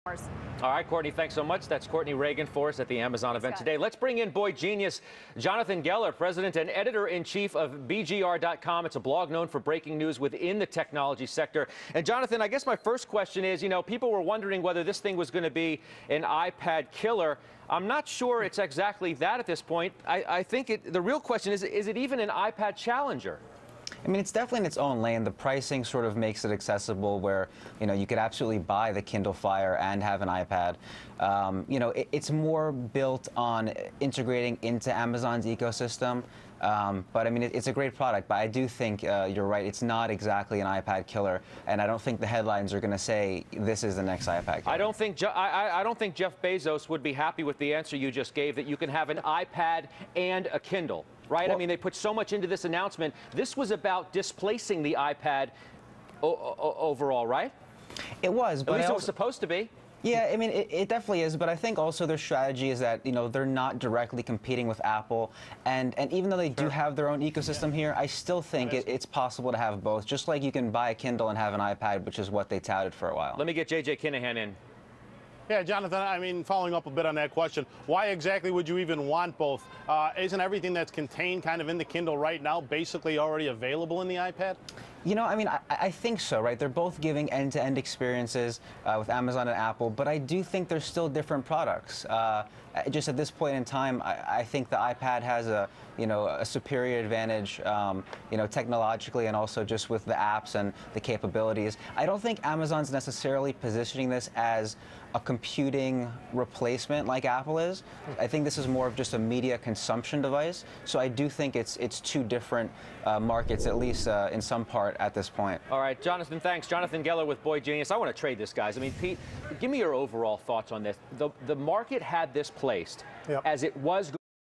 All right, Courtney, thanks so much. That's Courtney Reagan for us at the Amazon event today. Let's bring in boy genius Jonathan Geller, president and editor-in-chief of BGR.com. It's a blog known for breaking news within the technology sector. And Jonathan, I guess my first question is, you know, people were wondering whether this thing was going to be an iPad killer. I'm not sure it's exactly that at this point. I think the real question is it even an iPad challenger? I mean, it's definitely in its own lane. The pricing sort of makes it accessible where, you know, you could absolutely buy the Kindle Fire and have an iPad. You know, it's more built on integrating into Amazon's ecosystem. But I mean, it's a great product. But I do think you're right. It's not exactly an iPad killer, and I don't think the headlines are going to say this is the next iPad killer. I don't think Jeff Bezos would be happy with the answer you just gave, that you can have an iPad and a Kindle, right? Well, I mean, they put so much into this announcement. This was about displacing the iPad overall, right? It was, but at least it was supposed to be. Yeah, I mean, it definitely is, but I think also their strategy is that, you know, they're not directly competing with Apple, and even though they do have their own ecosystem here, I still think it's possible to have both, just like you can buy a Kindle and have an iPad, which is what they touted for a while. Let me get J.J. Kinahan in. Yeah, Jonathan, I mean, following up a bit on that question, why exactly would you even want both? Isn't everything that's contained kind of in the Kindle right now basically already available in the iPad? You know, I mean, I think so, right? They're both giving end-to-end experiences with Amazon and Apple, but I do think they're still different products. Just at this point in time, I think the iPad has a superior advantage, you know, technologically and also just with the apps and the capabilities. I don't think Amazon's necessarily positioning this as a computing replacement like Apple is. I think this is more of just a media consumption device. So I do think it's two different markets, at least in some part at this point. All right, Jonathan, thanks. Jonathan Geller with Boy Genius. I want to trade this, guys. I mean, Pete, give me your overall thoughts on this. The market had this placed as it was